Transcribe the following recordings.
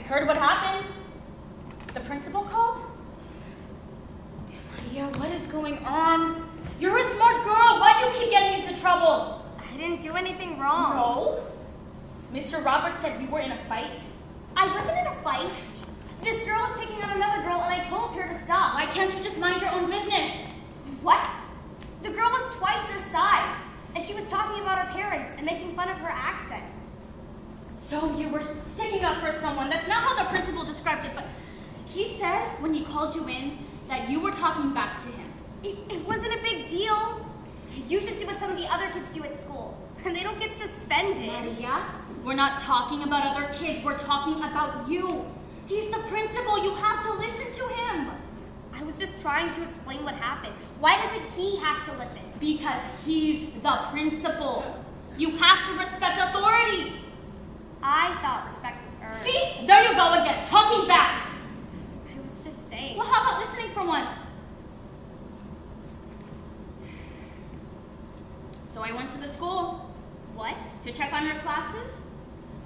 Heard what happened? The principal called? Maria, what is going on? You're a smart girl. Why do you keep getting into trouble? I didn't do anything wrong. No? Mr. Roberts said you were in a fight? I wasn't in a fight. This girl was picking on another girl and I told her to stop. Why can't you just mind your own business? What? The girl was twice her size, and she was talking about her parents and making fun of her accent. So you were sticking up for someone. That's not how the principal described it, but he said when he called you in that you were talking back to him. It wasn't a big deal. You should see what some of the other kids do at school. And they don't get suspended. Maria, we're not talking about other kids. We're talking about you. He's the principal. You have to listen to him. I was just trying to explain what happened. Why doesn't he have to listen? Because he's the principal. You have to respect authority. I thought respect was earned. See? There you go again, talking back. I was just saying. Well, how about listening for once? So I went to the school. What? To check on your classes.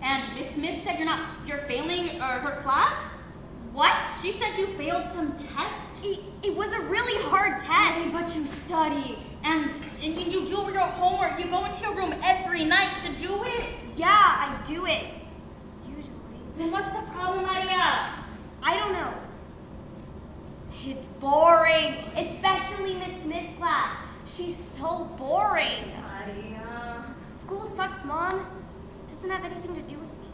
And Miss Smith said you're failing her class. What? She said you failed some test. It was a really hard test. Hey, but you study. And you do your homework. You go into your room every night to do it. Yeah, I do it. Usually. Then what's the problem, Maria? I don't know. It's boring. Especially Miss Smith's class. She's so boring. Maria. School sucks, Mom. Doesn't have anything to do with me.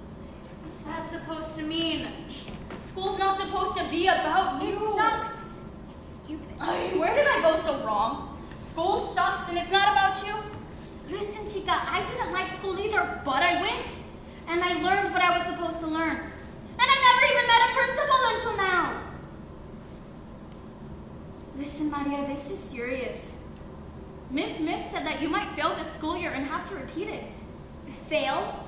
What's that supposed to mean? School's not supposed to be about you. It sucks. It's stupid. Where did I go so wrong? School sucks and it's not about you? Listen, Chica, I didn't like school either, but I went. And I learned what I was supposed to learn. And I never even met a principal until now. Listen, Maria, this is serious. Miss Smith said that you might fail this school year and have to repeat it. Fail?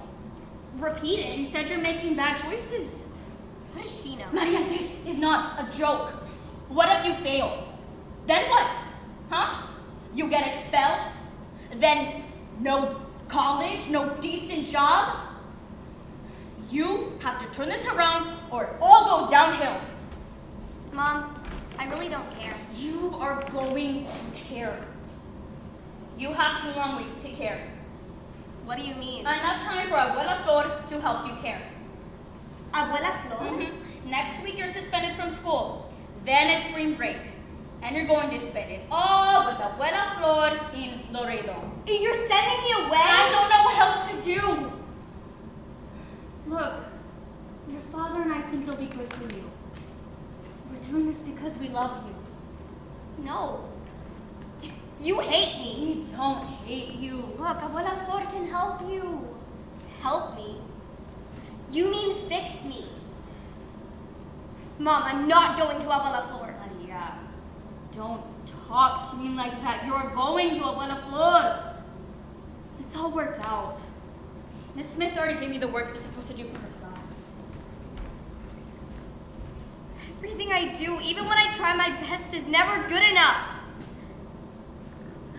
Repeat it? She said you're making bad choices. What does she know? Maria, this is not a joke. What if you fail? Then what? Huh? You get expelled? Then no college, no decent job? You have to turn this around or it all goes downhill. Mom, I really don't care. You are going to care. You have 2 long weeks to care. What do you mean? Enough time for Abuela Flor to help you care. Abuela Flor? Next week you're suspended from school. Then it's spring break. And you're going to spend it all with Abuela Flor in Laredo. You're sending me away? I don't know what else to do. Look, your father and I think it'll be good for you. We're doing this because we love you. No. You hate me. We don't hate you. Look, look, Abuela Flor can help you. Help me? You mean fix me? Mom, I'm not going to Abuela Flor's. Maria, don't talk to me like that. You're going to Abuela Flor's. It's all worked out. Miss Smith already gave me the work you're supposed to do for her class. Everything I do, even when I try my best, is never good enough.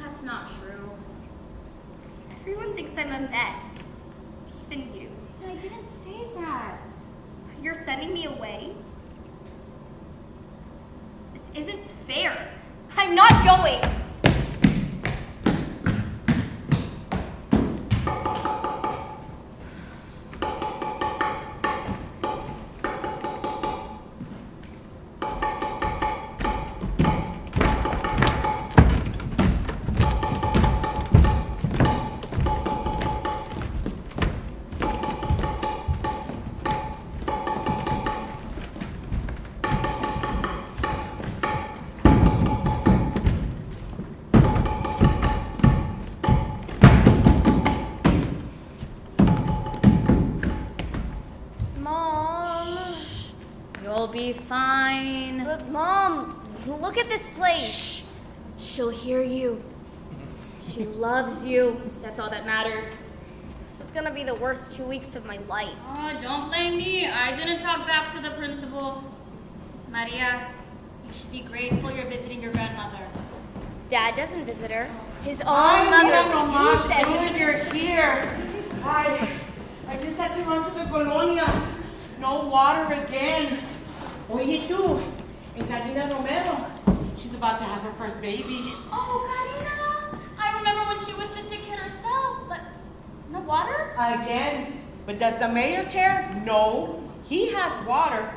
That's not true. Everyone thinks I'm a mess. Even you. I didn't say that. You're sending me away? This isn't fair. I'm not going. You'll be fine. But Mom, look at this place. Shh. She'll hear you. She loves you. That's all that matters. This is gonna be the worst 2 weeks of my life. Oh, don't blame me. I didn't talk back to the principal. Maria, you should be grateful you're visiting your grandmother. Dad doesn't visit her. His own Ay, mother. mira nomás, She said good you're here. I just had to run to the colonias. No water again. Oye tú, en Karina Romero, she's about to have her first baby. Oh, Karina. I remember when she was just a kid herself, but no water? Again. But does the mayor care? No. He has water.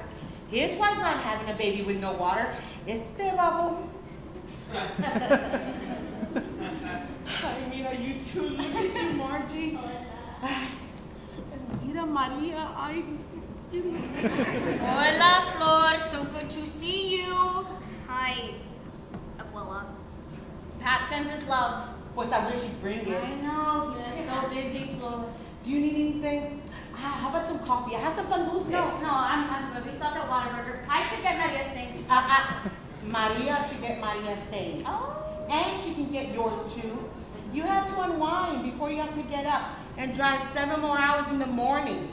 His wife's not having a baby with no water. Este babo. Ay, mira, you two. Look at you, Margie. Ay, mira, Maria. Ay, Hola, Flor. So good to see you. Hi, Abuela. Pat sends his love. pues I wish he'd bring it. I know. He's just so busy, Flor. Do you need anything? How about some coffee? I have some pan dulce. No, I'm good. We stopped at Whataburger. I should get Maria's things. Maria should get Maria's things. Oh. And she can get yours too. You have to unwind before you have to get up and drive 7 more hours in the morning.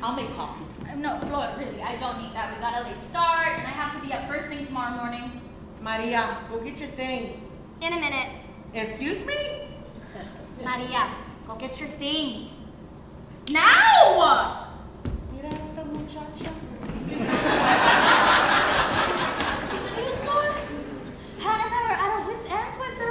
I'll make coffee. No, Flor, really, I don't need that. We got a late start, and I have to be up first thing tomorrow morning. Maria, go get your things. In a minute. Excuse me? Maria, go get your things. Now! Mira esta muchacha. See, Flor? Pat and I are at our wits' end with her.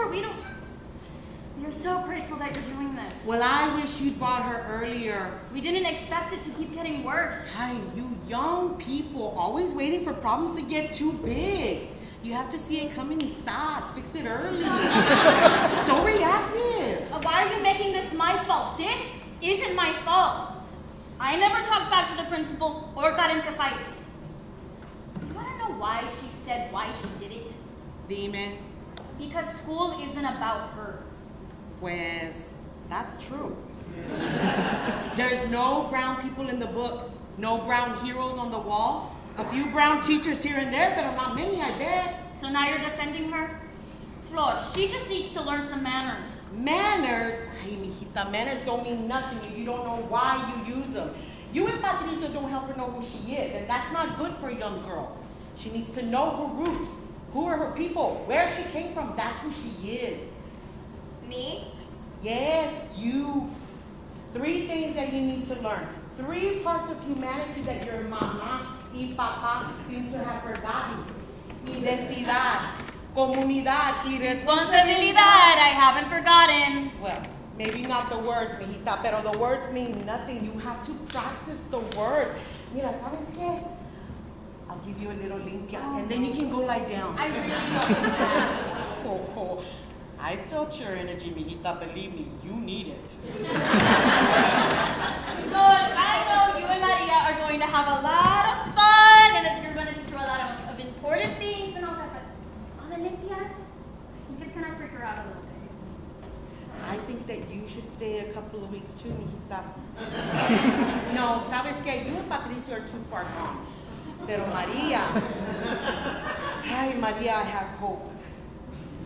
We're so grateful that you're doing this. Well, I wish you'd brought her earlier. We didn't expect it to keep getting worse. Hi, you young people, always waiting for problems to get too big. You have to see it coming in sauce. Fix it early. So reactive. Why are you making this my fault? This isn't my fault. I never talked back to the principal or got into fights. You want to know why she said why she did it? Dime. Because school isn't about her. Pues, that's true. There's no brown people in the books. No brown heroes on the wall. A few brown teachers here and there, but not many, I bet. So now you're defending her? Flor, she just needs to learn some manners. Manners? Ay, mijita, manners don't mean nothing if you don't know why you use them. You and Patricia don't help her know who she is, and that's not good for a young girl. She needs to know her roots. Who are her people? Where she came from? That's who she is. Me? Yes, you. 3 things that you need to learn. 3 parts of humanity that your mama y papa seem to have forgotten. Identidad, comunidad y Responsibilidad, I haven't forgotten. Well, maybe not the words, mijita, pero the words mean nothing. You have to practice the words. Mira, ¿sabes qué? I'll give you a little limpia, and then you can go lie down. I really don't do that. Oh, I felt your energy, mijita. Believe me, you need it. Look, I know you and Maria are going to have a lot of fun, and that you're going to teach her a lot of important things and all that, but all the limpias, I think it's going to freak her out a little bit. I think that you should stay a couple of weeks too, mijita. No, sabes que you and Patricio are too far gone. Pero María, ay María, I have hope.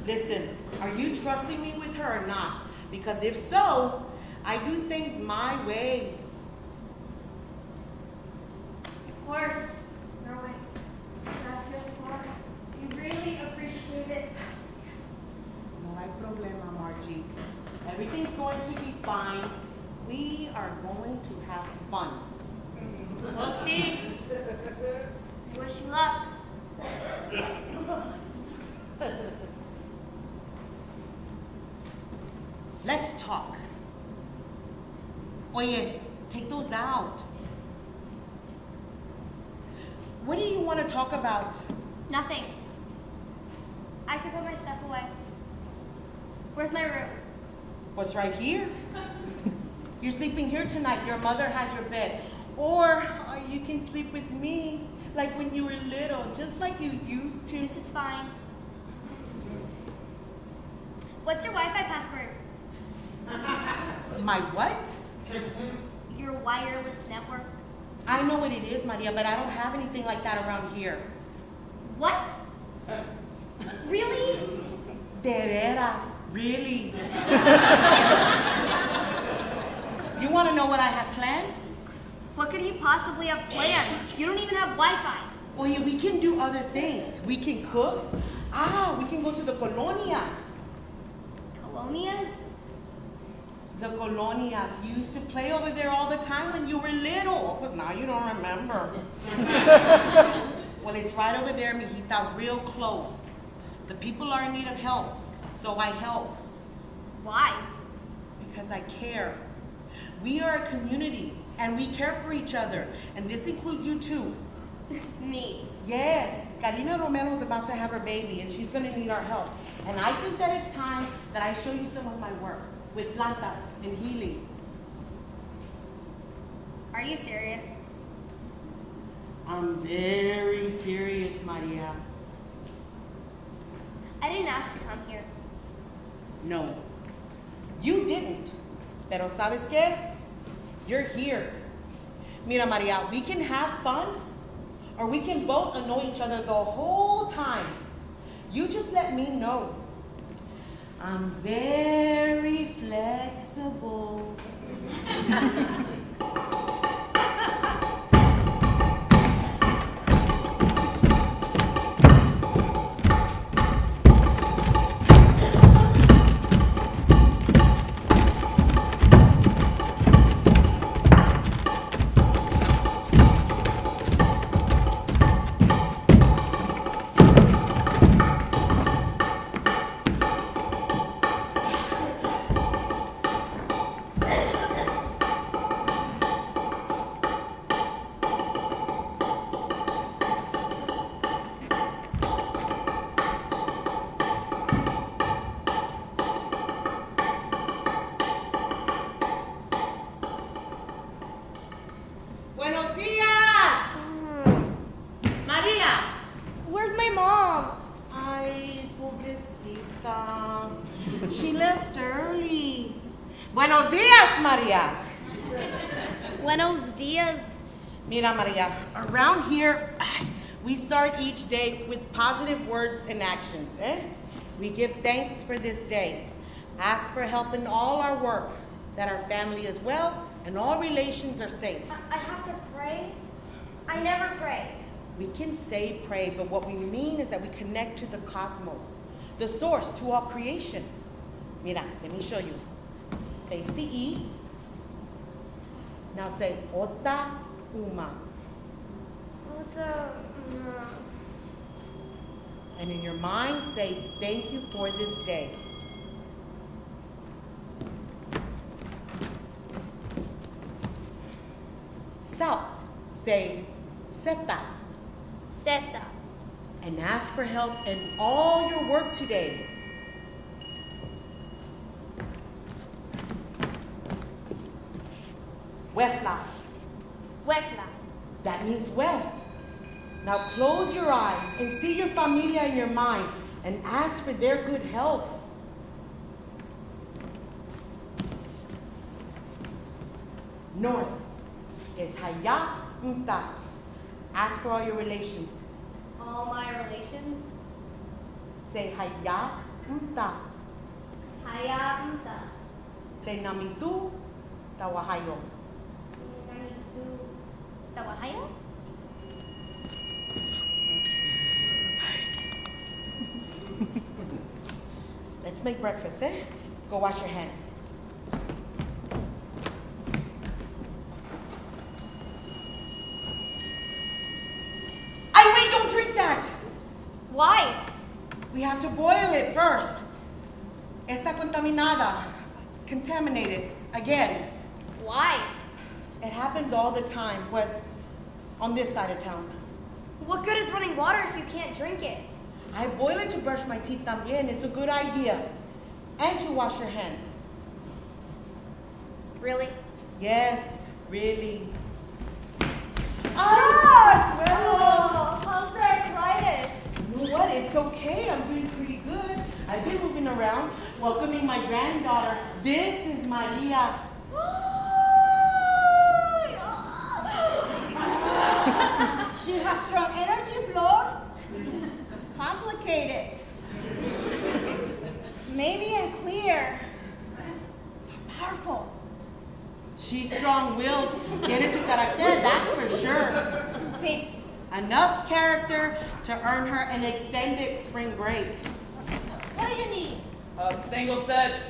Listen, are you trusting me with her or not? Because if so, I do things my way. Of course. No way. Gracias, Flora. We really appreciate it. No hay problema, Margie. Everything's going to be fine. We are going to have fun. We'll see. I wish you luck. Let's talk. Oye, take those out. What do you want to talk about? Nothing. I could put my stuff away. Where's my room? What's right here? You're sleeping here tonight. Your mother has your bed. Or you can sleep with me, like when you were little, just like you used to. This is fine. What's your Wi-Fi password? My what? Your wireless network. I know what it is, Maria, but I don't have anything like that around here. What? Really? De veras, really. You want to know what I have planned? What could he possibly have planned? You don't even have Wi-Fi. Oh yeah, we can do other things. We can cook. We can go to the colonias. Colonias? The colonias. You used to play over there all the time when you were little. Because now you don't remember. Well, it's right over there, mijita, real close. The people are in need of help, so I help. Why? Because I care. We are a community, and we care for each other. And this includes you too. Me. Yes, Karina Romero is about to have her baby, and she's going to need our help. And I think that it's time that I show you some of my work with plantas and healing. Are you serious? I'm very serious, Maria. I didn't ask to come here. No, you didn't. Pero ¿sabes qué? You're here. Mira, Maria, we can have fun, or we can both annoy each other the whole time. You just let me know. I'm very flexible. Buenos días! Maria! Where's my mom? Ay, pobrecita. She left early. Buenos días, Maria. Buenos dias. Mira, Maria, around here, we start each day with positive words and actions, We give thanks for this day. Ask for help in all our work, that our family is well and all relations are safe. I have to pray? I never pray. We can say pray, but what we mean is that we connect to the cosmos, the source, to all creation. Mira, let me show you. Face the east. Now say Ota Uma. And in your mind, say thank you for this day. South, say Seta. Seta. And ask for help in all your work today. Wefla. Wefla. That means west. Now close your eyes and see your familia in your mind and ask for their good health. North is haya unta. Ask for all your relations. All my relations. Say haya unta. Hayamta. Say namitu tawahayo. Nanitu. Tawahayo? Let's make breakfast, eh? Go wash your hands. Wait, don't drink that! Why? We have to boil it first. Está contaminada. Contaminated. Again. Why? It happens all the time, pues, on this side of town. What good is running water if you can't drink it? I boil it to brush my teeth también. It's a good idea. And to wash your hands. Really? Yes, really. How's the arthritis? You know what? It's okay. I'm doing pretty good. I've been moving around, welcoming my granddaughter. This is María. She has strong energy, Flor. Complicated. Maybe unclear. Powerful. She's strong-willed. Tiene su carácter, that's for sure. See, Enough character to earn her an extended spring break. what do you need? Tengo sed.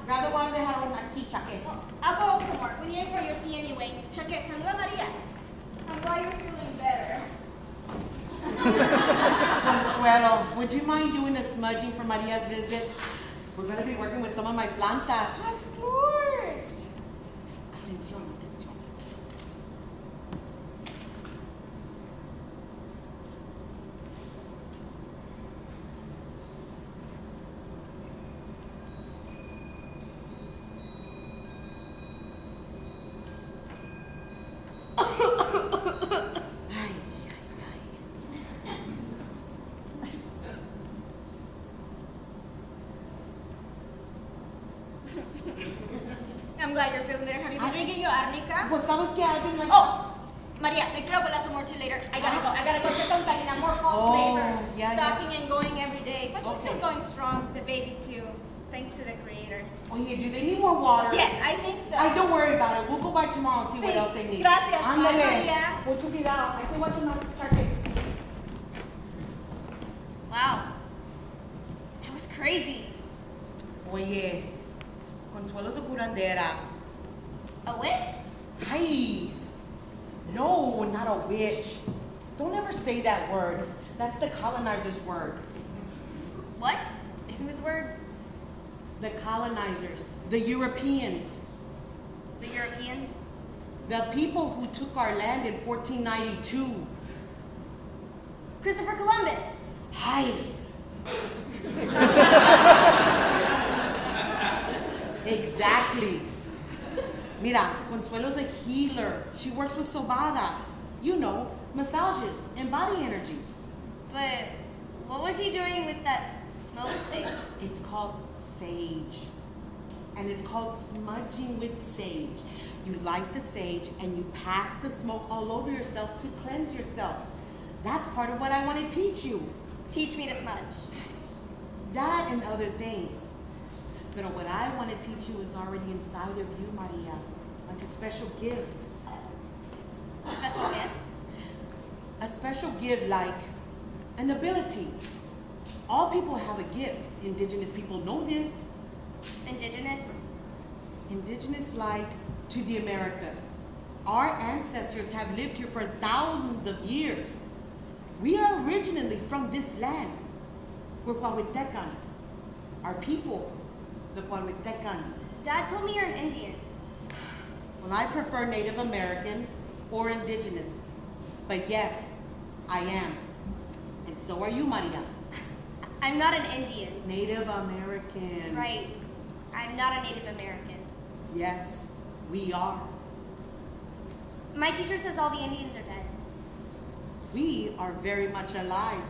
Grab the water dejaron aquí, Chaque. I'll go for more. We need it for your tea anyway. Check it. Saluda María. I'm glad you're feeling better. Consuelo, would you mind doing a smudging for Maria's visit? We're going to be working with some of my plantas. Of course. Atención, atención. Ay, ay, ay. I'm glad you're feeling better. Have you been drinking your arnica? Pues sabes que I've been like. Oh, Maria, make sure I'll some more tea later. I gotta go check on Karina. More fall flavor. Yeah, Stopping and going every day. But she's Okay. still going strong, the baby too. Thanks to the creator. Oye, do they need more water? Yes, I think so. Ay, don't worry about it. We'll go by tomorrow and see what Sí. else they need. Gracias. Bye, Ándale. María. Mucho cuidado. Hay que watch my Chaque. Wow. That was crazy. Oye, Consuelo's a curandera. A witch? Ay, no, not a witch. Don't ever say that word. That's the colonizers' word. What? Whose word? The colonizers, the Europeans, The Europeans? the people who took our land in 1492. Christopher Columbus. Hi. Exactly. Mira, Consuelo's a healer. She works with sobadas. You know, massages and body energy. But what was he doing with that smoke thing? It's called sage. And it's called smudging with sage. You light the sage and you pass the smoke all over yourself to cleanse yourself. That's part of what I want to teach you. Teach me to smudge. That and other things. But what I want to teach you is already inside of you, Maria. Like a special gift. Special gift? A special gift like an ability. All people have a gift. Indigenous people know this. Indigenous? Indigenous like to the Americas. Our ancestors have lived here for thousands of years. We are originally from this land. We're Coahuiltecans. Our people, the Coahuiltecans. Dad told me you're an Indian. Well, I prefer Native American or Indigenous. But yes, I am. And so are you, Maria. I'm not an Indian. Native American. Right. I'm not a Native American. Yes, we are. My teacher says all the Indians are dead. We are very much alive.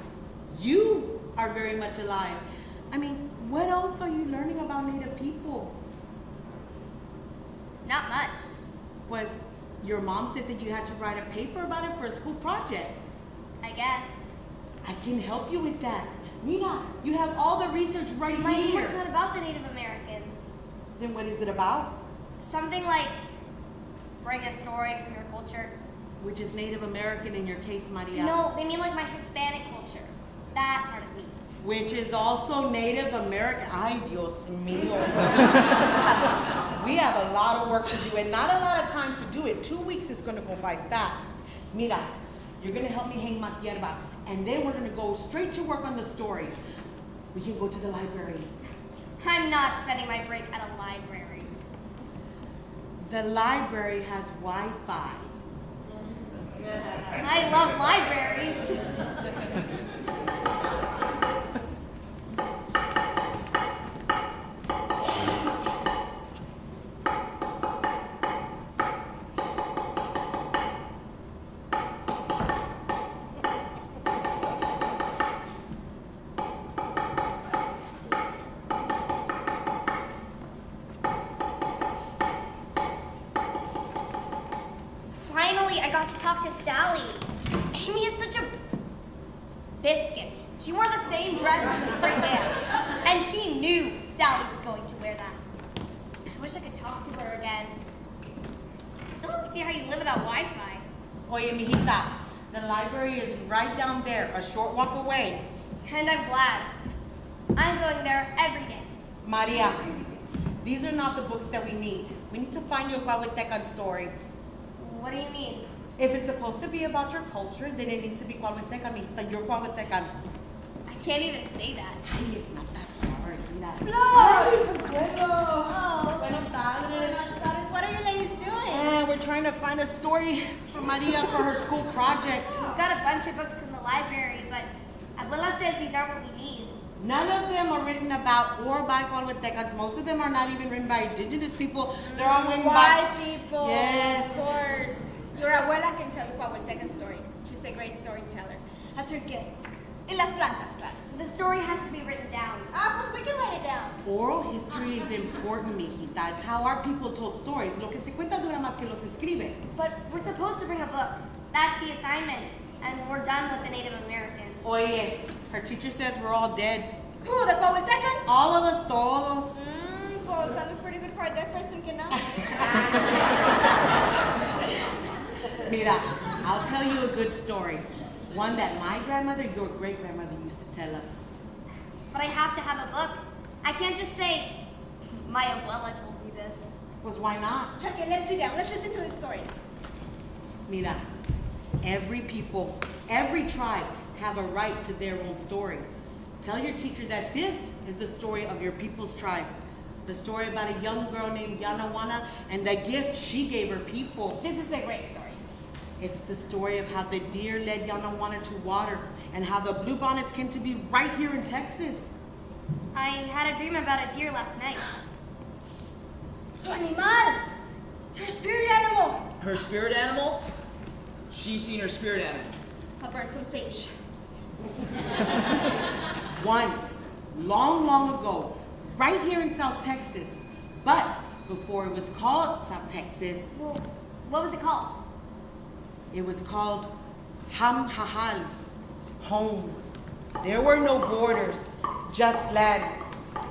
You are very much alive. I mean, what else are you learning about Native people? Not much. Pues, your mom said that you had to write a paper about it for a school project. I guess. I can help you with that. Mira, you have all the research right My here. homework's not about the Native Americans. Then what is it about? Something like bring a story from your culture. Which is Native American in your case, Maria. No, they mean like my Hispanic culture. That part of me. Which is also Native American. Ay, Dios mío. We have a lot of work to do and not a lot of time to do it. 2 weeks is gonna go by fast. Mira, you're gonna help me hang mas hierbas, and then we're gonna go straight to work on the story. We can go to the library. I'm not spending my break at a library. The library has Wi-Fi. I love libraries. Finally, I got to talk to Sally. Amy is such a biscuit. She wore the same dress for the spring dance, and she knew Sally was going to wear that. I wish I could talk to her again. Still don't see how you live without Wi-Fi. Oye, mijita, the library is right down there, a short walk away. And I'm glad. I'm going there every day. Maria, these are not the books that we need. We need to find you a Coahuiltecan story. What do you mean? If it's supposed to be about your culture, then it needs to be Coahuiltecan, mijita. You're Coahuiltecan. I can't even say that. Ay, it's not that hard. Mira. Flor! Consuelo. Oh. Buenas tardes. What are you ladies doing? We're trying to find a story for Maria for her school project. We've got a bunch of books from the library, but Abuela says these aren't what we need. None of them are written about or by Coahuiltecans. Most of them are not even written by indigenous people. They're all written White by... people. Yes. Of course. Your abuela can tell you Coahuiltecan story. She's a great storyteller. That's her gift. Y las plantas, claro. The story has to be written down. Ah, pues we can write it down. Oral history is important, mijita. It's how our people told stories. Lo que se cuenta dura más que los escribe. But we're supposed to bring a book. That's the assignment. And we're done with the Native Americans. Oye, her teacher says we're all dead. Who, the Coahuiltecans? All of us, todos. Pues that'd be pretty good for a dead person que no. Mira, I'll tell you a good story. One that my grandmother, your great-grandmother used to tell us. But I have to have a book. I can't just say, my abuela told me this. Pues why not? Okay, let's sit down. Let's listen to the story. Mira, every people, every tribe have a right to their own story. Tell your teacher that this is the story of your people's tribe. The story about a young girl named Yana Wana and the gift she gave her people. This is a great story. It's the story of how the deer led Yana Wana to water and how the Bluebonnets came to be right here in Texas. I had a dream about a deer last night. Su animal! Your spirit animal! Her spirit animal? She's seen her spirit animal. I'll burn some sage. Once, long, long ago, right here in South Texas, but before it was called South Texas, Well, what was it called? it was called Ham Hahal, home. There were no borders, just land.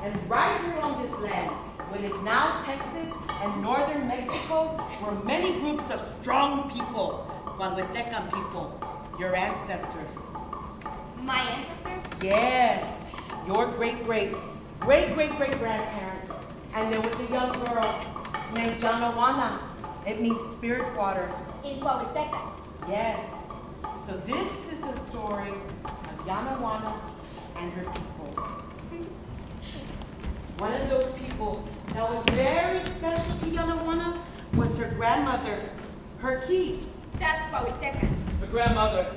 And right here on this land, what is now Texas and northern Mexico, were many groups of strong people, Coahuiltecan people, your ancestors. My ancestors? Yes, your great-great-great-great-great-grandparents. And there was a young girl named Yana Wana. It means spirit water. In Coahuiltecan. Yes. So this is the story of Yana Wana and her people. One of those people that was very special to Yana Wana was her grandmother, her Keese. That's Coahuiltecan. Her grandmother.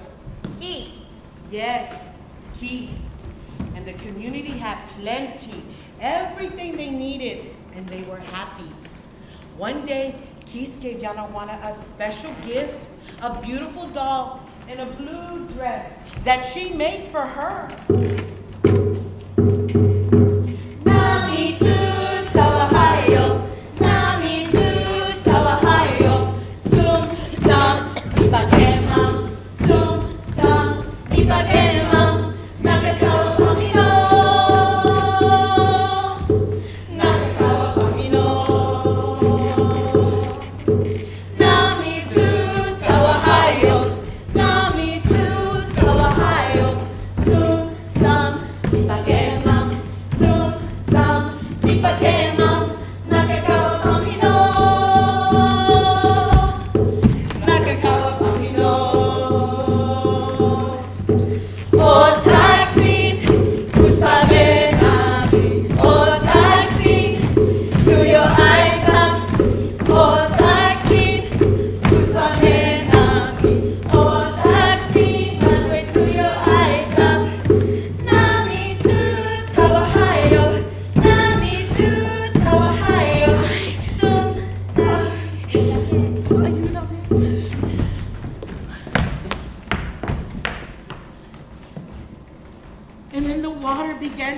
Geese. Yes, Keese. And the community had plenty, everything they needed, and they were happy. One day, Keese gave Yana Wana a special gift, a beautiful doll in a blue dress that she made for her. Nami tu tawahayo, nami tu tawahayo,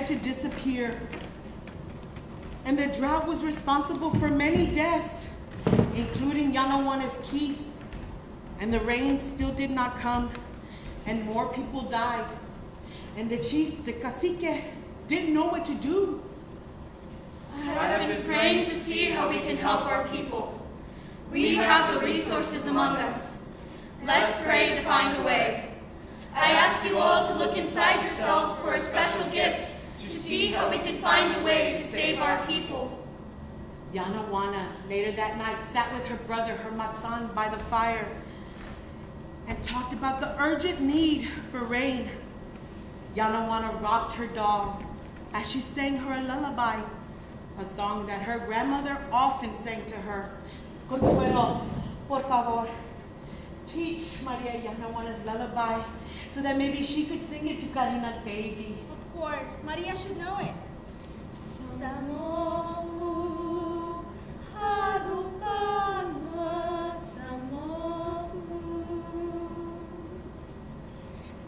began to disappear. And the drought was responsible for many deaths, including Yana Wana's keys. And the rain still did not come, and more people died. And the chief, the cacique, didn't know what to do. I have been praying to see how we can help our people. We have the resources among us. Let's pray to find a way. I ask you all to look inside yourselves for a special gift to see how we can find a way to save our people. Yana Wana later that night sat with her brother, her matsan, by the fire and talked about the urgent need for rain. Yana Wana rocked her doll as she sang her a lullaby, a song that her grandmother often sang to her. Consuelo, por favor, teach María Yana Wana's lullaby so that maybe she could sing it to Karina's baby. Of course, Maria should know it. Samohu, Hagupanwa, Samohu,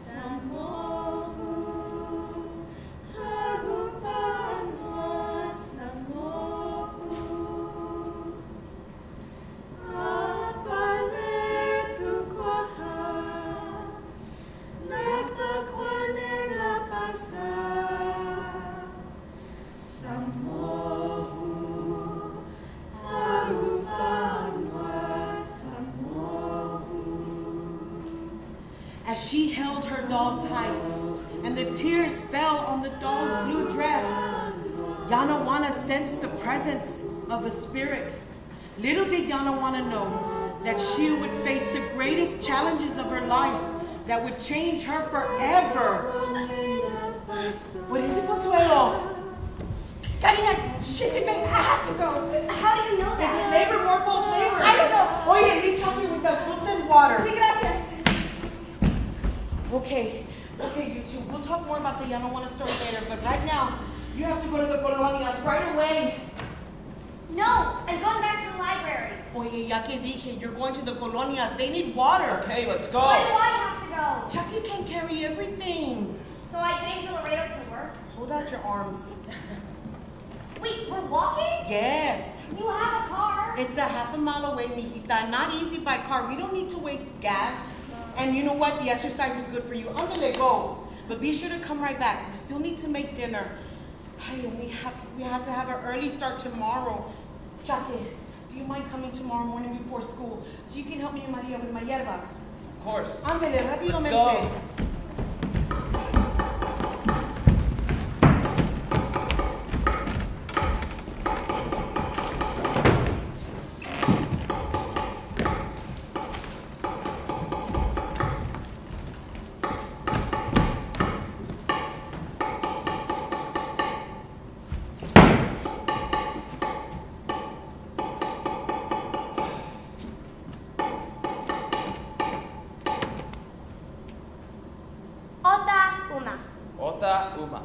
Samohu, Hagupanwa, Samohu, Apale tu kwaha, Nakakwanela pasa. As she held her doll tight and the tears fell on the doll's blue dress, Yana Wana sensed the presence of a spirit. Little did Yana Wana know that she would face the greatest challenges of her life that would change her forever. What is it, Consuelo? Karina, she's in bed. I have to go. How do you know Is it that? labor or false labor? I don't know. Oye, leave chocolate with us. We'll send water. Sí, gracias. Okay, you two. We'll talk more about the Yana Wana story later, but right now, you have to go to the colonias right away. No, I'm going back to the library. Oye, ya que dije, you're going to the colonias. They need water. Okay, let's go. Why do I have to go? Chucky can't carry everything. So I came to Laredo to work? Hold out your arms. Wait, we're walking? Yes. You have a car. It's a half a mile away, mijita. Not easy by car. We don't need to waste gas. And you know what? The exercise is good for you. Andale, go. But be sure to come right back. We still need to make dinner. Hey, and we have to have an early start tomorrow. Chucky, do you mind coming tomorrow morning before school so you can help me and Maria with my hierbas? Of course. Ándale, rápidamente. Let's go. Ota uma.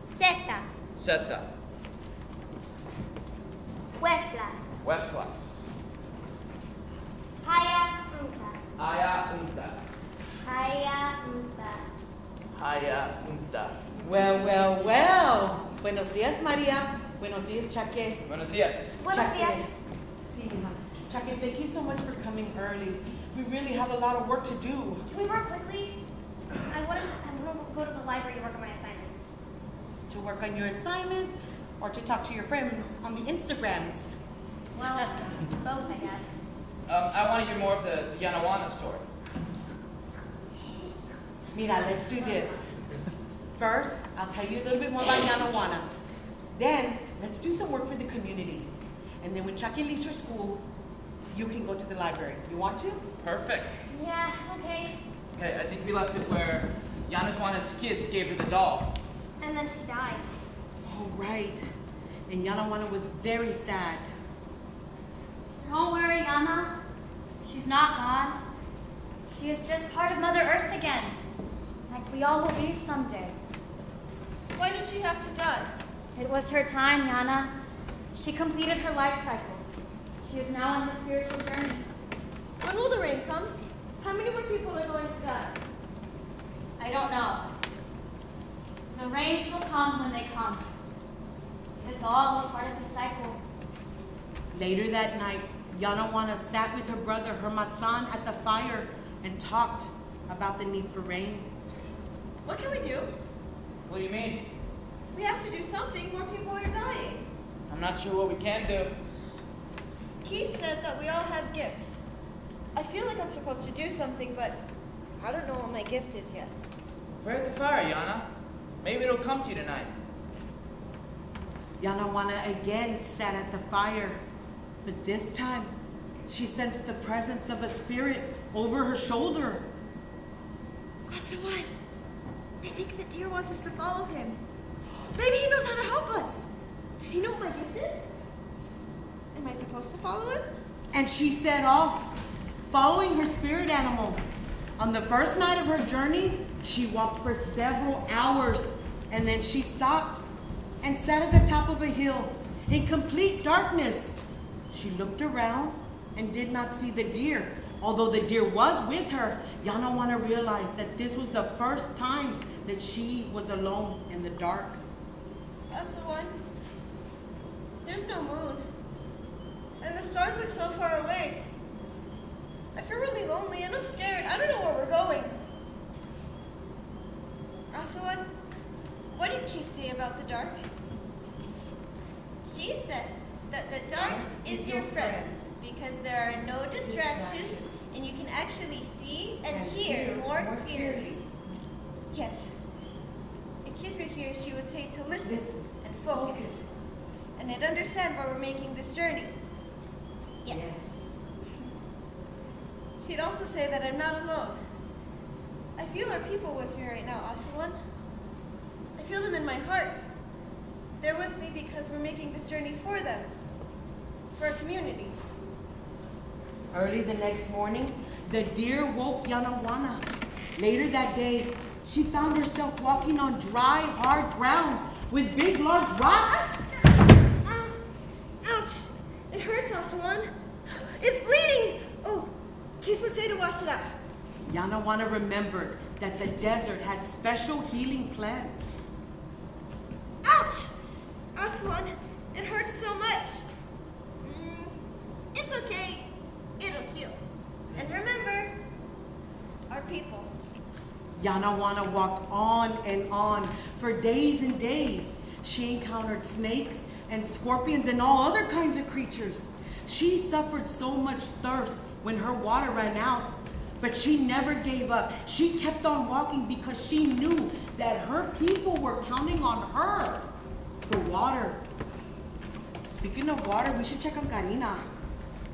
Seta. Seta. Wefla. Wefla. Haya unta. Aya unta. Haya unta. Haya unta. Well. Buenos días, María. Buenos días, Chucky. Buenos días. Buenos días. Sí, hija. Chucky, thank you so much for coming early. We really have a lot of work to do. Can we work quickly? I want to go to the library to work on my assignment. To work on your assignment or to talk to your friends on the Instagrams? Well, both, I guess. I want to hear more of the Yana Wana story. Mira, let's do this. First, I'll tell you a little bit more about Yana Wana. Then, let's do some work for the community. And then when Chucky leaves for school, you can go to the library. You want to? Perfect. Yeah, okay. Okay, I think we left it where Yana Wana's kiss gave her the doll. And then she died. Oh, right. And Yana Wana was very sad. Don't worry, Yana. She's not gone. She is just part of Mother Earth again, like we all will be someday. Why did she have to die? It was her time, Yana. She completed her life cycle. She is now on her spiritual journey. When will the rain come? How many more people are going to die? I don't know. The rains will come when they come. It is all a part of the cycle. Later that night, Yana Wana sat with her brother Hermatsan at the fire and talked about the need for rain. What can we do? What do you mean? We have to do something. More people are dying. I'm not sure what we can do. Keith said that we all have gifts. I feel like I'm supposed to do something, but I don't know what my gift is yet. Pray at the fire, Yana. Maybe it'll come to you tonight. Yana Wana again sat at the fire, but this time she sensed the presence of a spirit over her shoulder. That's the one. I think the deer wants us to follow him. Maybe he knows how to help us. Does he know what my gift is? Am I supposed to follow him? And she set off, following her spirit animal. On the first night of her journey, she walked for several hours, and then she stopped and sat at the top of a hill in complete darkness. She looked around and did not see the deer. Although the deer was with her, Yana Wana realized that this was the first time that she was alone in the dark. That's the one. There's no moon. And the stars look so far away. I feel really lonely and I'm scared. I don't know where we're going. Asawan, what did Keith say about the dark? She said that the dark is your friend because there are no distractions and you can actually see and hear more clearly. Yes. If Keith were here, she would say to listen and focus and I'd understand why we're making this journey. Yes. She'd also say that I'm not alone. I feel our people with me right now, Asawan. I feel them in my heart. They're with me because we're making this journey for them, for our community. Early the next morning, the deer woke Yana Wana. Later that day, she found herself walking on dry, hard ground with big, large rocks. Ouch! It hurts, Asawan. It's bleeding! Oh, Keith would say to wash it out. Yana Wana remembered that the desert had special healing plants. Ouch! Asawan, it hurts so much. It's okay. It'll heal. And remember, our people. Yana Wana walked on and on for days and days. She encountered snakes and scorpions and all other kinds of creatures. She suffered so much thirst when her water ran out, but she never gave up. She kept on walking because she knew that her people were counting on her for water. Speaking of water, we should check on Karina.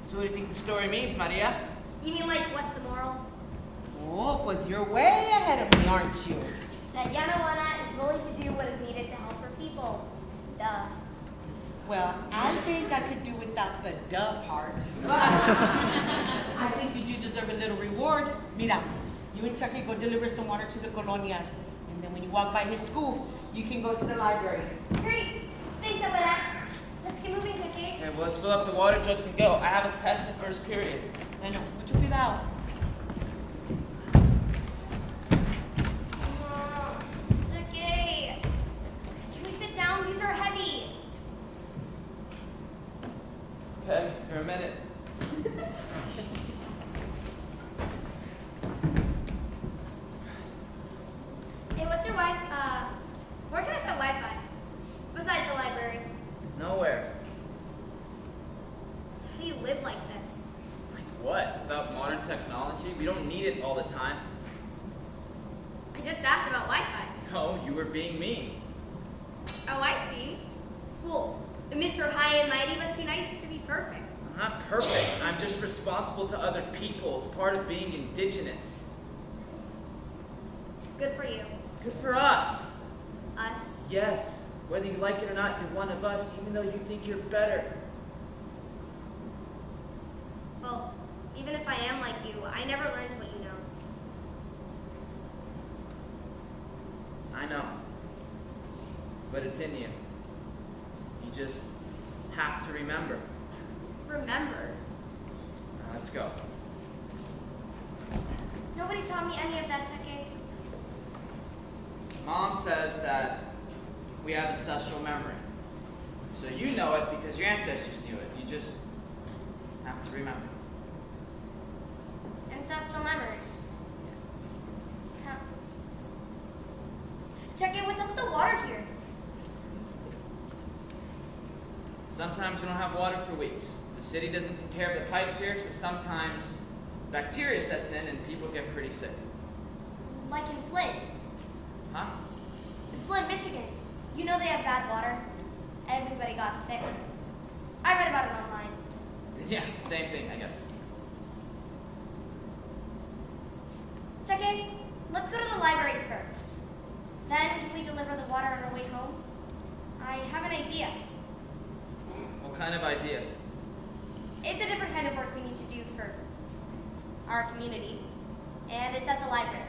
So what do you think the story means, Maria? You mean like what's the moral? Oh, pues you're way ahead of me, aren't you? That Yana Wana is willing to do what is needed to help her people. Duh. Well, I think I could do without the duh part. I think you do deserve a little reward. Mira, you and Chucky go deliver some water to the colonias. And then when you walk by his school, you can go to the library. Great. Thanks, Abuela. Let's get moving, Chucky. Okay, well, let's fill up the water jugs and go. I have a test in first period. I know, mucho cuidado. Chucky. Can we sit down? These are heavy. Okay, for a minute. Hey, what's your where can I find Wi-Fi? Besides the library. Nowhere. How do you live like this? Like what? Without modern technology? We don't need it all the time. I just asked about Wi-Fi. No, you were being mean. Oh, I see. Well, Mr. High and Mighty must be nice to be perfect. I'm not perfect. I'm just responsible to other people. It's part of being indigenous. Good for you. Good for us. Us. Yes. Whether you like it or not, you're one of us, even though you think you're better. Well, even if I am like you, I never learned what you know. I know. But it's in you. You just have to remember. Remember. Now let's go. Nobody taught me any of that, Chucky. Mom says that we have ancestral memory. So you know it because your ancestors knew it. You just have to remember. Ancestral memory. Huh. Check in, what's up with the water here? Sometimes we don't have water for weeks. The city doesn't take care of the pipes here, so sometimes bacteria sets in and people get pretty sick. Like in Flint. Huh? In Flint, Michigan. You know they have bad water. Everybody got sick. I read about it online. Yeah, same thing, I guess. Jackie, let's go to the library first. Then can we deliver the water on our way home? I have an idea. What kind of idea? It's a different kind of work we need to do for our community, and it's at the library.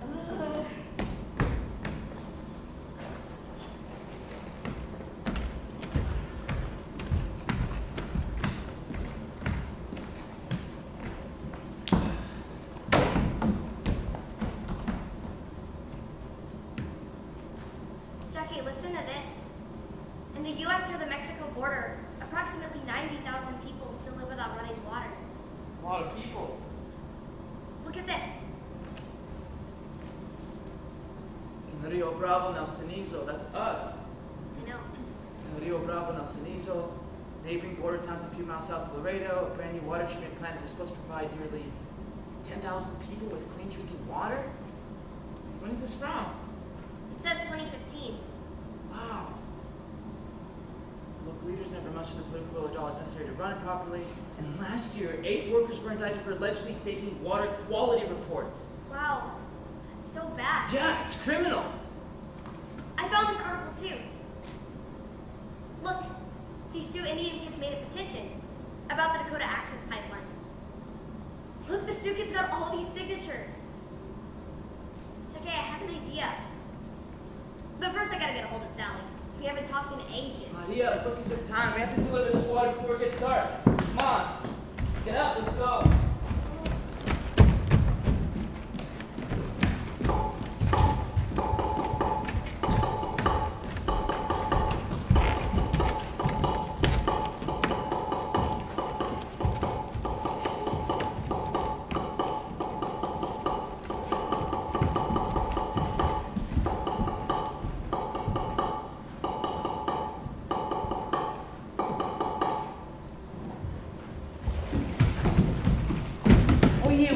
Ugh. Jackie, listen to this. In the U.S. near the Mexico border, approximately 90,000 people still live without running water. A lot of people. Look at this. In Rio Bravo, Nelsonizo, that's us. I know. In Rio Bravo, Nelsonizo, neighboring border towns a few miles south of Laredo, a brand new water treatment plant was supposed to provide nearly 10,000 people with clean drinking water? When is this from? It says 2015. Wow. Local leaders never mustered the political will or dollars necessary to run it properly. And last year, 8 workers were indicted for allegedly faking water quality reports. Wow. That's so bad. Yeah, it's criminal. I found this article too. Look, these Sioux Indian kids made a petition about the Dakota Access Pipeline. Look, the Sioux kids got all these signatures. Jackie, I have an idea. But first I gotta get a hold of Sally. We haven't talked in ages. Maria, look at the time. We have to deliver this water before it gets dark. Come on. Get up, let's go.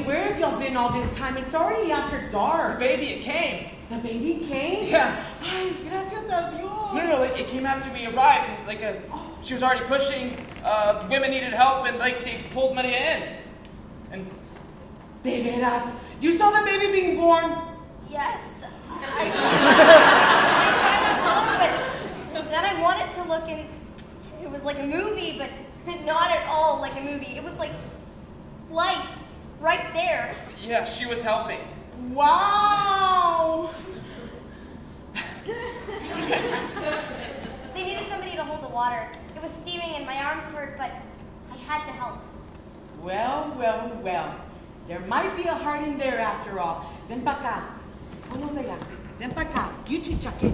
Where have y'all been all this time? It's already after dark. Baby, it came. The baby came? Yeah. Ay, gracias a Dios. No, it came after we arrived, and she was already pushing. Women needed help, and they pulled Maria in. And De veras? You saw the baby being born? Yes. I told her, but then I wanted to look and it was like a movie, but not at all like a movie. It was like life right there. yeah, she was helping. Wow. They needed somebody to hold the water. It was steaming and my arms hurt, but I had to help. Well. There might be a heart in there after all. Ven pa' acá. Vamos allá. Ven pa' acá. You too, Chucky.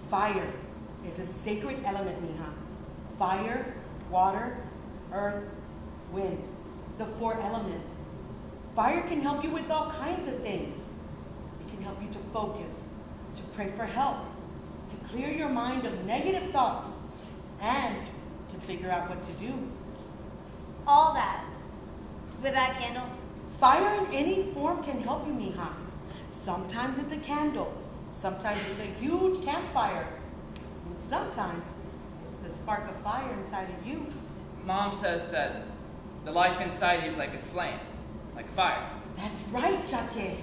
Fire is a sacred element, mija. Fire, water, earth, wind. The 4 elements. Fire can help you with all kinds of things. It can help you to focus, to pray for help, to clear your mind of negative thoughts, and to figure out what to do. All that with that candle. Fire in any form can help you, mija. Sometimes it's a candle. Sometimes it's a huge campfire. And sometimes it's the spark of fire inside of you. Mom says that the life inside you is like a flame, like fire. That's right, Chucky.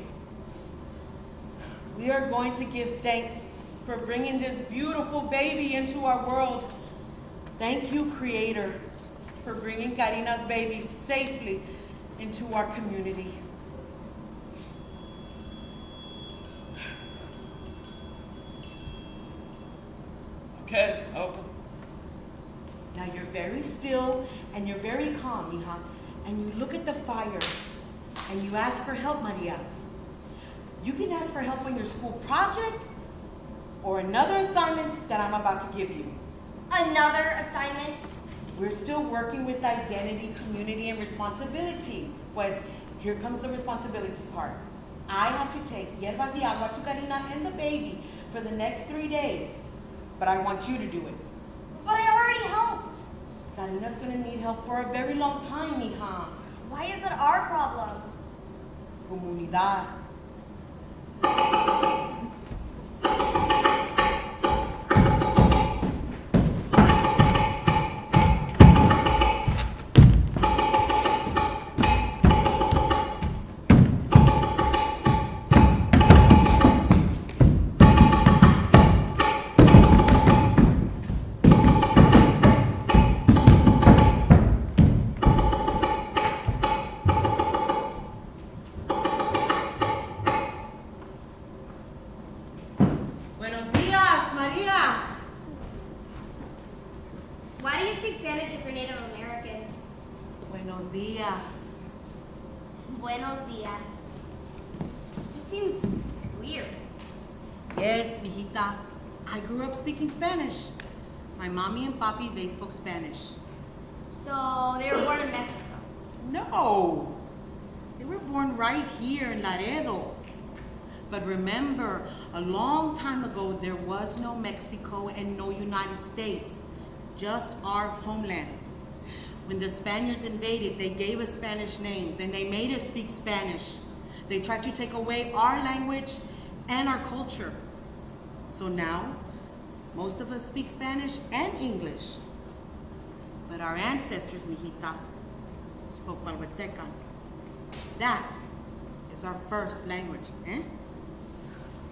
We are going to give thanks for bringing this beautiful baby into our world. Thank you, Creator, for bringing Karina's baby safely into our community. Okay, open. Now you're very still and you're very calm, mija. And you look at the fire and you ask for help, Maria. You can ask for help on your school project or another assignment that I'm about to give you. Another assignment? We're still working with identity, community, and responsibility. Pues, here comes the responsibility part. I have to take hierbas de agua to Karina and the baby for the next 3 days. But I want you to do it. But I already helped. Karina's gonna need help for a very long time, mija. Why is that our problem? Comunidad. Buenos días, María. Why do you speak Spanish if you're Native American? Buenos días. Buenos dias. It just seems weird. Yes, mijita. I grew up speaking Spanish. My mommy and papi, they spoke Spanish. So they were born in Mexico. No. They were born right here in Laredo. But remember, a long time ago, there was no Mexico and no United States, just our homeland. When the Spaniards invaded, they gave us Spanish names and they made us speak Spanish. They tried to take away our language and our culture. So now, most of us speak Spanish and English. But our ancestors, mijita, spoke Coahuiltecan. That is our first language, eh?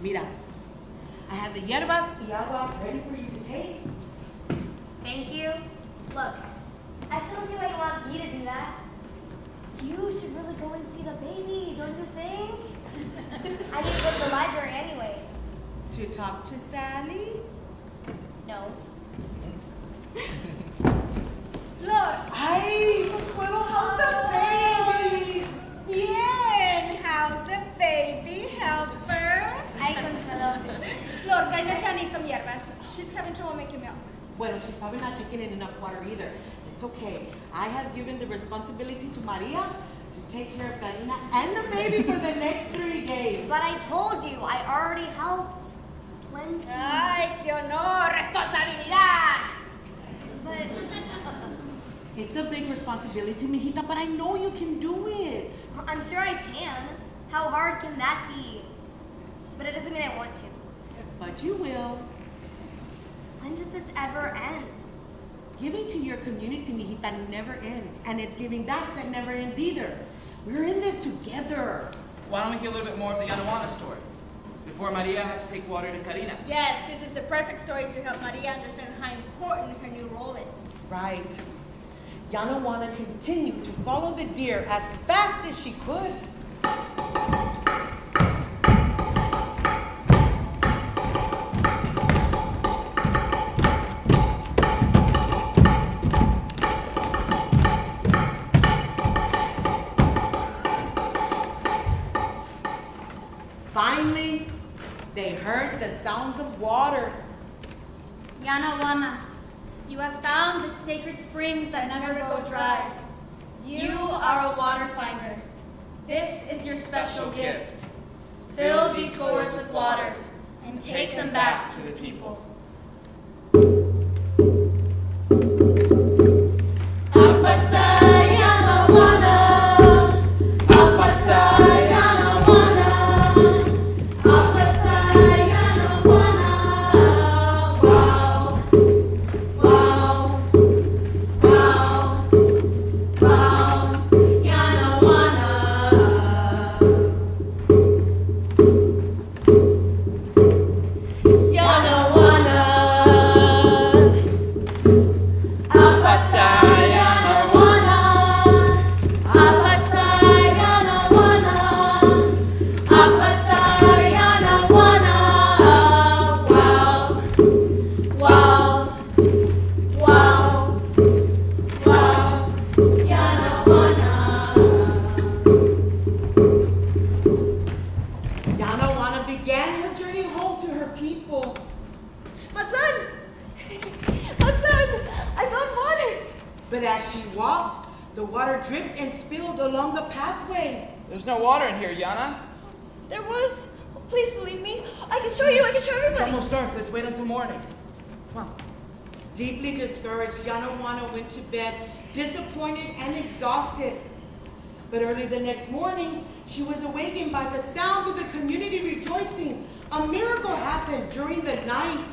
Mira, I have the hierbas y agua ready for you to take. Thank you. Look, I still don't see why you want me to do that. You should really go and see the baby, don't you think? I need to go to the library anyways. To talk to Sally? No. Flor, Ay, Consuelo, how's the baby? bien. How's the baby helper? Hi, Consuelo. Flor, Karina's gonna need some hierbas. She's having trouble making milk. Bueno, she's probably not taking in enough water either. It's okay. I have given the responsibility to Maria to take care of Karina and the baby for the next 3 days. But I told you, I already helped. Plenty. Ay, qué honor, responsabilidad. But It's a big responsibility, mijita, but I know you can do it. I'm sure I can. How hard can that be? But it doesn't mean I want to. But you will. When does this ever end? Giving to your community, mijita, never ends. And it's giving back that never ends either. We're in this together. Why don't we hear a little bit more of the Yana Wana story? Before Maria has to take water to Karina. Yes, this is the perfect story to help Maria understand how important her new role is. Right. Yana Wana continued to follow the deer as fast as she could. Finally, they heard the sounds of water. Yana Wana, you have found the sacred springs that never go dry. You are a water finder. This is your special gift. Fill these gourds with water and take them back to the people. Yana Wana. Matson! Matson! I found water! But as she walked, the water dripped and spilled along the pathway. There's no water in here, Yana. There was. Please believe me. I can show you. I can show It's everybody. almost dark. Let's wait until morning. Come on. Deeply discouraged, Yana Wana went to bed, disappointed and exhausted. But early the next morning, she was awakened by the sounds of the community rejoicing. A miracle happened during the night.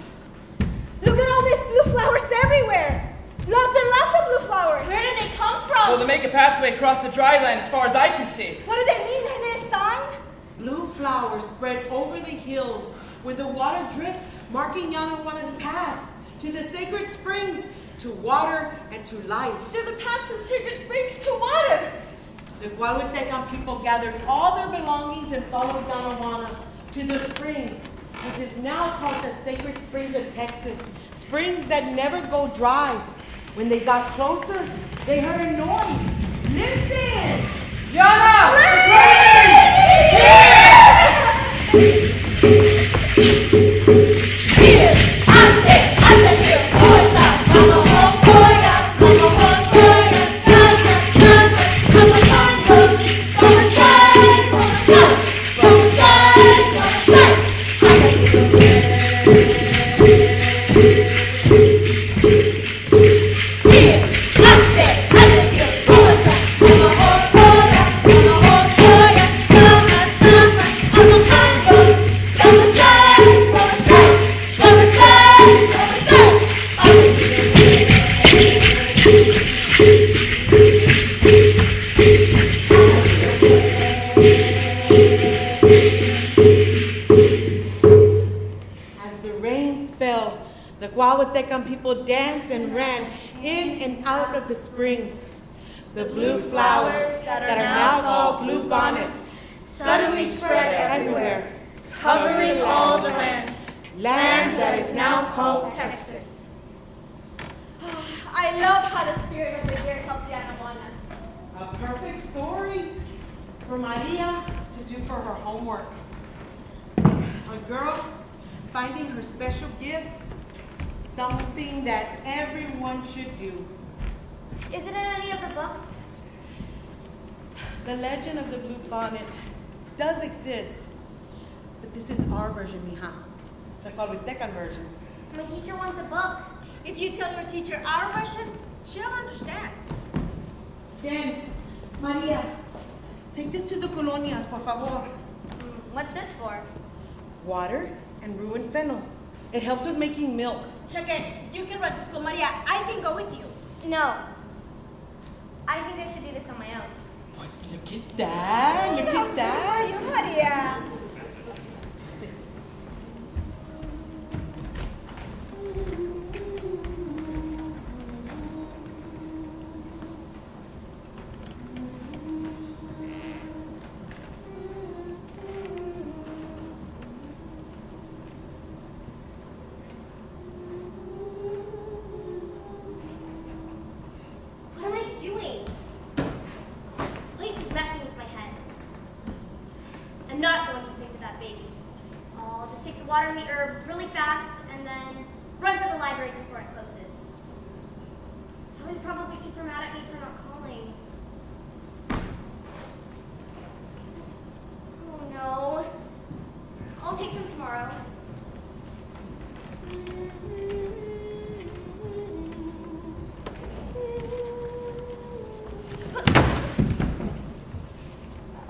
Look at all these blue flowers everywhere. Lots and lots of blue flowers. Where did they come from? Well, they make a pathway across the dry land as far as I can see. What do they mean? Are they a sign? Blue flowers spread over the hills where the water dripped, marking Yana Wana's path to the sacred springs, to water and to life. They're the path to the sacred springs to water. The Coahuiltecan people gathered all their belongings and followed Yana Wana to the springs, which is now called the Sacred Springs of Texas. Springs that never go dry. When they got closer, they heard a noise. Listen! Yana! The Coahuiltecan people danced and ran in and out of the springs. The blue flowers that are now called bluebonnets suddenly spread everywhere, covering all the land, land that is now called Texas. I love how the spirit of the year helps Yana Wana. A perfect story for María to do for her homework. A girl finding her special gift, something that everyone should do. Is it in any of the books? The legend of the Bluebonnet does exist, but this is our version, mija. The Coahuiltecan version. My teacher wants a book. If you tell your teacher our version, she'll understand. Then, María, take this to the colonias, por favor. What's this for? Water and ruined fennel. It helps with making milk. Check it. You can run to school, Maria. I can go with you. No. I think I should do this on my own. Pues look at that. Look at that. You, Maria. What am I doing? This place is messing with my head. I'm not going to sing to that baby. I'll just take the water and the herbs really fast and then run to the library before it closes. Sally's probably super mad at me for not calling. Oh no. I'll take some tomorrow.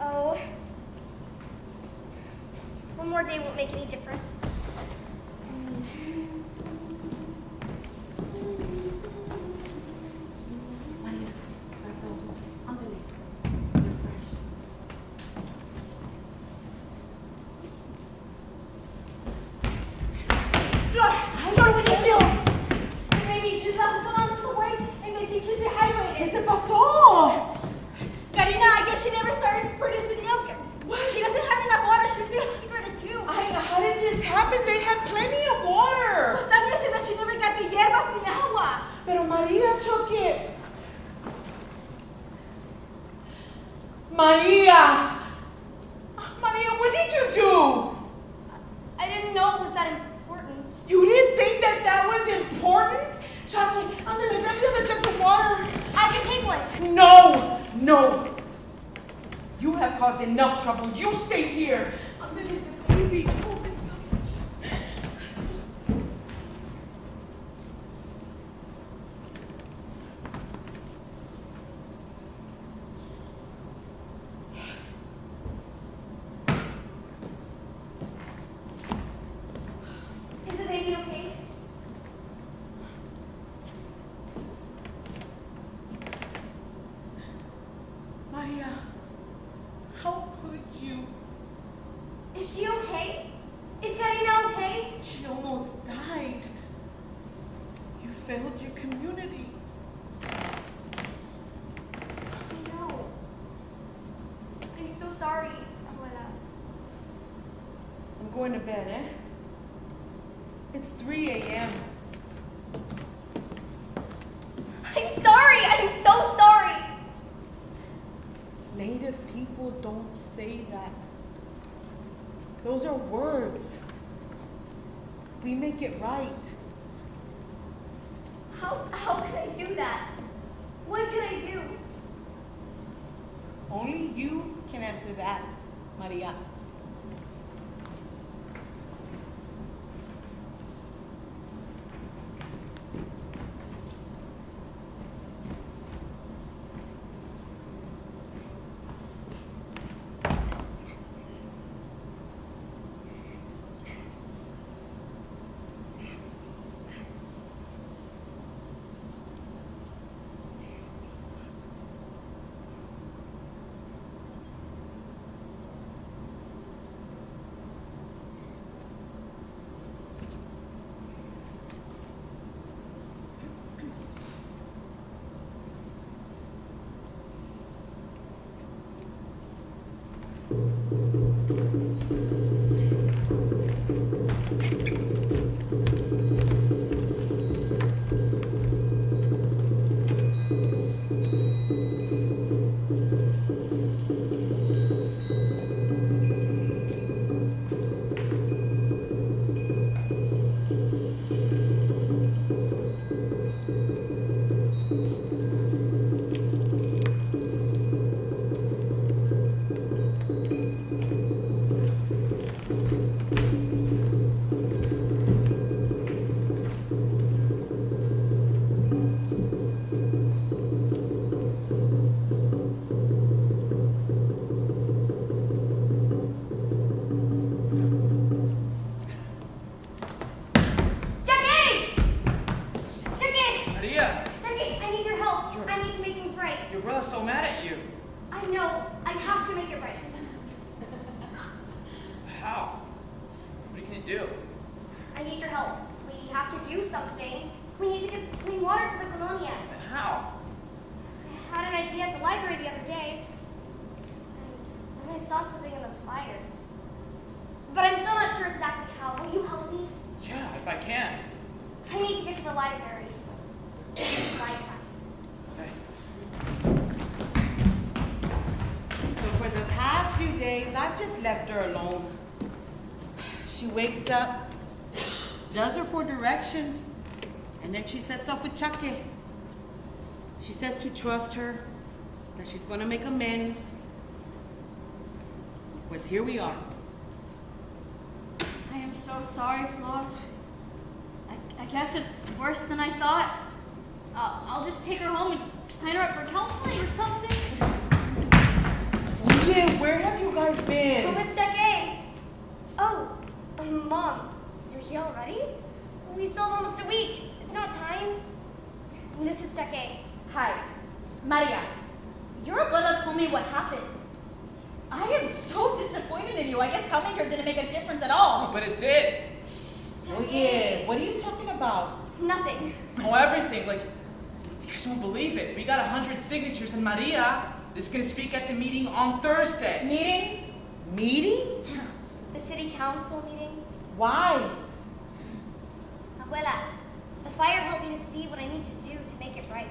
Oh. One more day won't make any difference. María, grab those. Ándale. They're fresh. Flor, what did you? The baby, she's lost us along the way, and the teacher's dehydrated. ¿Qué se pasó? Karina, I guess she never started producing milk. She doesn't have enough water. She's dehydrated too. How did this happen? They had plenty of water. Pues Tania said that she never got the hierbas ni agua. Pero María took it. María! María, what did you do? I didn't know it was that important. You didn't think that No. You have caused enough trouble. You stay here. I'm gonna get the baby. Oh my gosh. Is the baby okay? Maria, how could you? Is she okay? Is Karina okay? She almost died. You failed your community. No. I'm so sorry, Abuela. I'm going to bed, eh? It's 3 a.m. I'm sorry! I'm so sorry! Native people don't say that. Those are words. We make it right. How can I do that? What can I do? Only you can answer that, Maria. do? I need your help. We have to do something. We need to get clean water to the colonias. How? I had an idea at the library the other day, and then I saw something in the fire. But I'm still not sure exactly how. Will you help me? Yeah, if I can. I need to get to the library. Wi-Fi. Okay. So for the past few days, I've just left her alone. She wakes up, does her 4 directions, and then she sets off with Chaque. She says to trust her, that she's gonna make amends. Pues here we are. I am so sorry, Flo. I guess it's worse than I thought. I'll just take her home and sign her up for counseling or something. Yeah, where have you guys I'm been? with Chaque. Oh, Mom, you're here already? We still have almost a week. It's not time. This is Chaque. Hi, Maria. Your abuela told me what happened. I am so disappointed in you. I guess coming here didn't make a difference at all. Oh, but it did. Oh yeah, what are you talking about? Nothing. Oh, everything. Like, you guys won't believe it. We got 100 signatures, and Maria is going to speak at the meeting on Thursday. Meeting? Meeting? The city council meeting. Why? Abuela, the fire helped me to see what I need to do to make it right.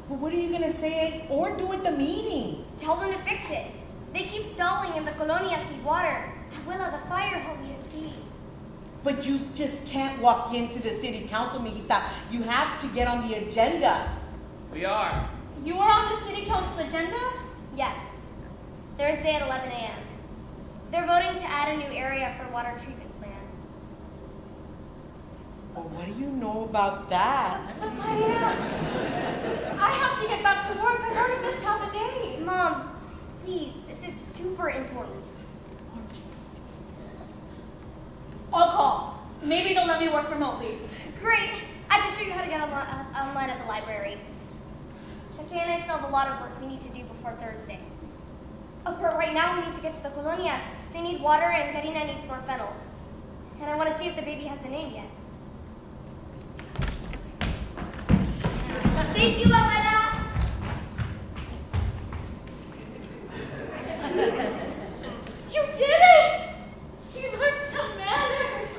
Well, what are you gonna say or do at the meeting? Tell them to fix it. They keep stalling and the colonias need water. Abuela, the fire helped me to see. But you just can't walk into the city council, mijita. You have to get on the agenda. We are. You are on the city council agenda? Yes. Thursday at 11 a.m. They're voting to add a new area for water treatment plan. Well, what do you know about that? María, I have to get back to work. I've already missed half a day. Mom, please, this is super important. I'll call. Maybe they'll let me work remotely. Great. I can show you how to get online at the library. Cheque and I still have a lot of work we need to do before Thursday. Oh, but right now we need to get to the colonias. They need water and Karina needs more fennel. And I want to see if the baby has a name yet. Thank you, Abuela. You did it! She learned some manners.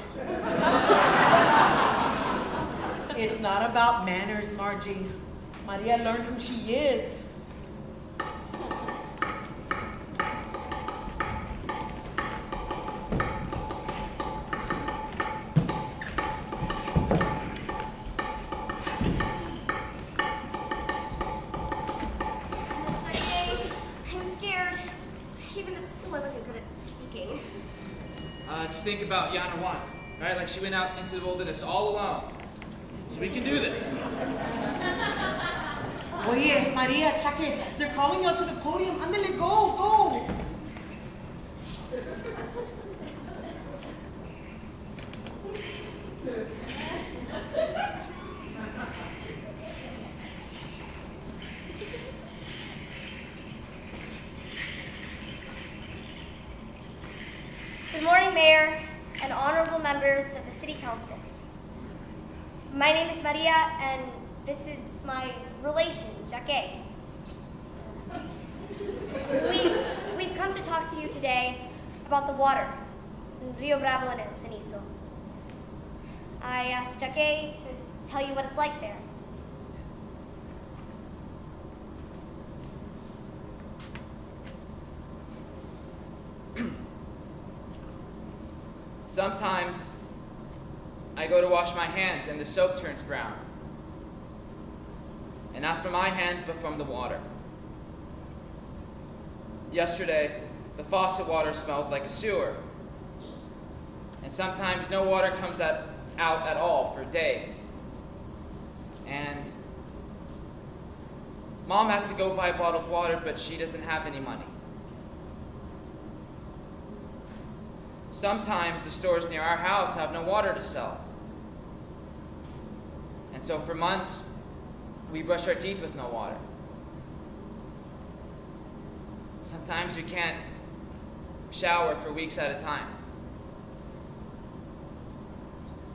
It's not about manners, Margie. Maria learned who she is. I'm scared. Even at school I wasn't good at speaking. Just think about Yana Wana, right? Like she went out into the wilderness all alone. So we can do this. Oye, Maria, check it. They're calling you out to the podium. Andale, go. Good morning, Mayor and honorable members of the City Council. My name is Maria, and this is my relation, Jaque. We've come to talk to you today about the water in Rio Bravo and Cenizo. I asked Jaque to tell you what it's like there. Sometimes I go to wash my hands and the soap turns brown. And not from my hands, but from the water. Yesterday, the faucet water smelled like a sewer. And sometimes no water comes out at all for days. And Mom has to go buy bottled water, but she doesn't have any money. Sometimes the stores near our house have no water to sell. And so for months, we brush our teeth with no water. Sometimes we can't shower for weeks at a time.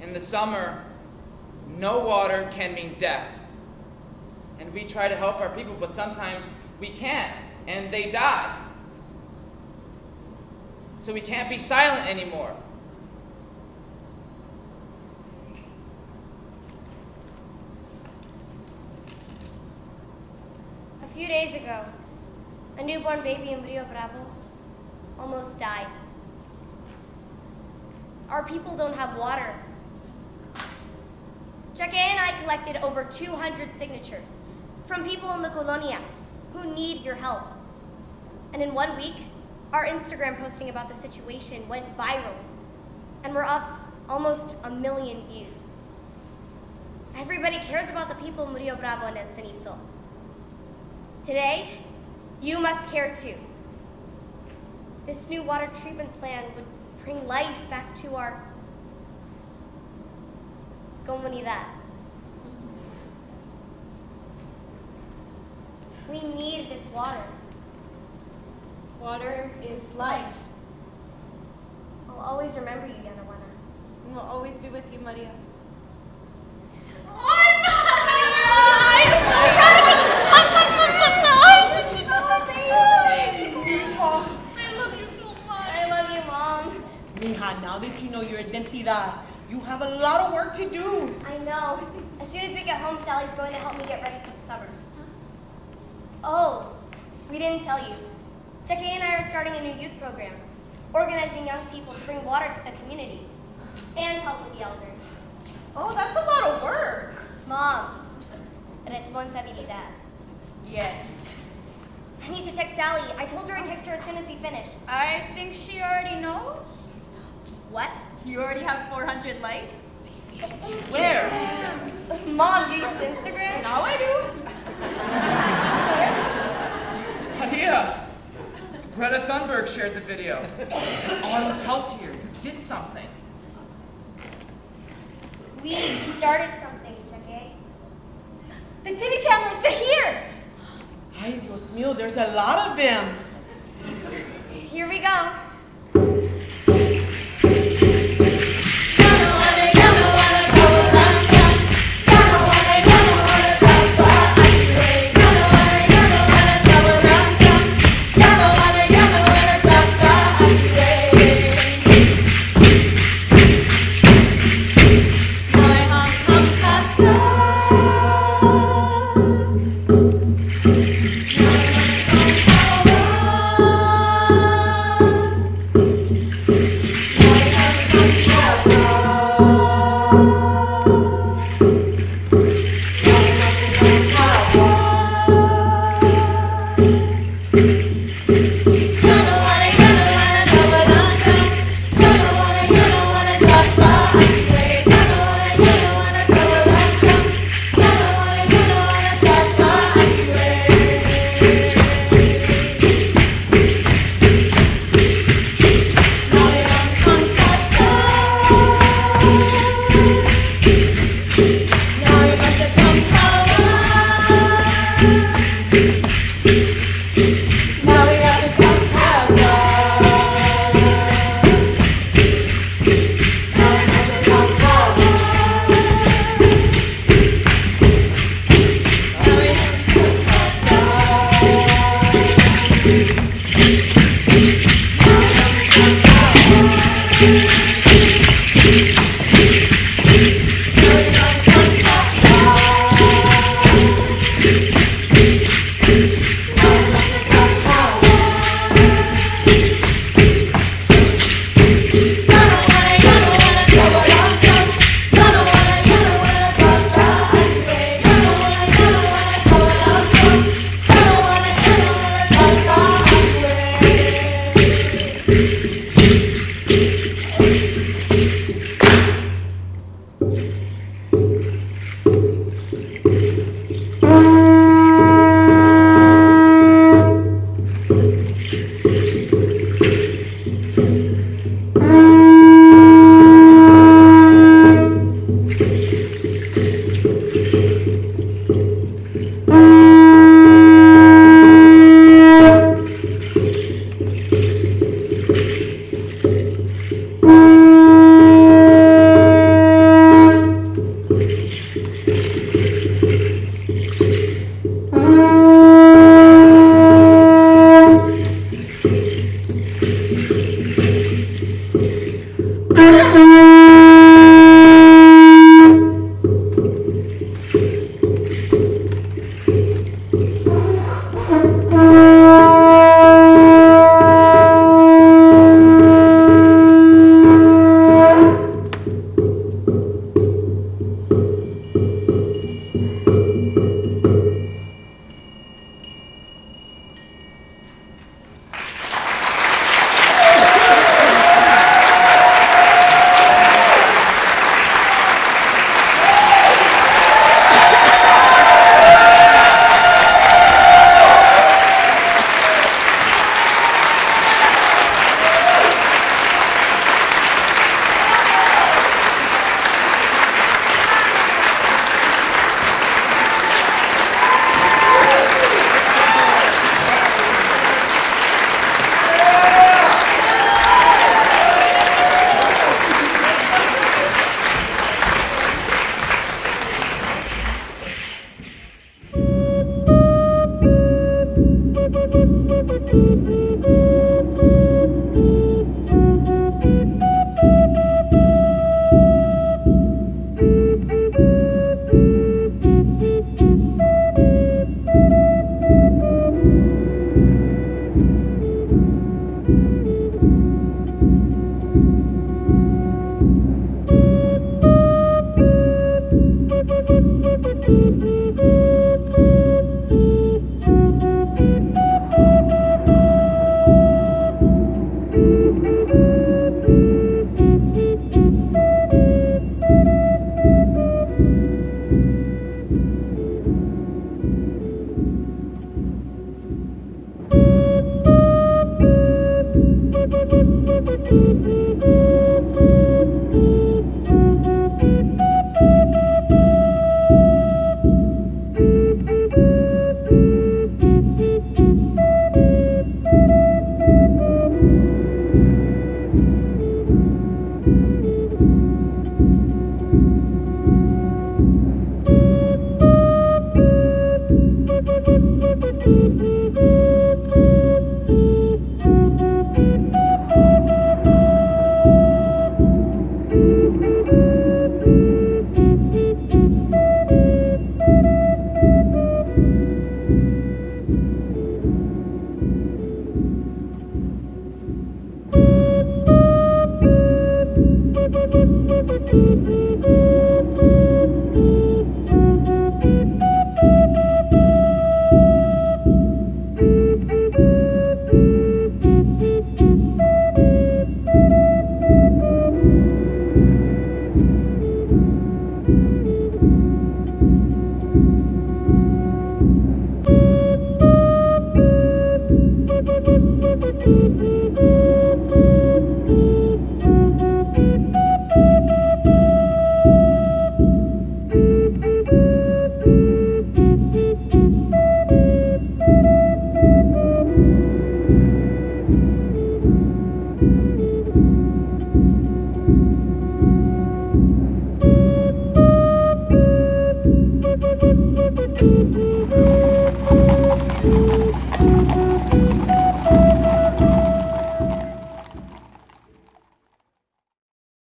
In the summer, no water can mean death. And we try to help our people, but sometimes we can't, and they die. So we can't be silent anymore. A few days ago, a newborn baby in Rio Bravo almost died. Our people don't have water. Jaque and I collected over 200 signatures from people in the colonias who need your help. And in 1 week, our Instagram posting about the situation went viral, and we're up almost 1 million views. Everybody cares about the people in Rio Bravo and Cenizo. Today, you must care too. This new water treatment plan would bring life back to our comunidad. We need this water. Water is life. I'll always remember you, Yana Wana. And we'll always be with you, Maria. I love you, Mom. Mija, now that you know your identidad, you have a lot of work to do. I know. As soon as we get home, Sally's going to help me get ready for the summer. Oh, we didn't tell you. Jaque and I are starting a new youth program, organizing young people to bring water to the community and help with the elders. Oh, that's a lot of work. Mom, responsabilidad. Yes. I need to text Sally. I told her I'd text her as soon as we finished. I think she already knows. What? You already have 400 likes? Where? Mom, you use Instagram? Now I do. Maria! Greta Thunberg shared the video. On Peltier, you did something. We started something, Cheque. The TV cameras, they're here! Ay, Dios mío, there's a lot of them. Here we go.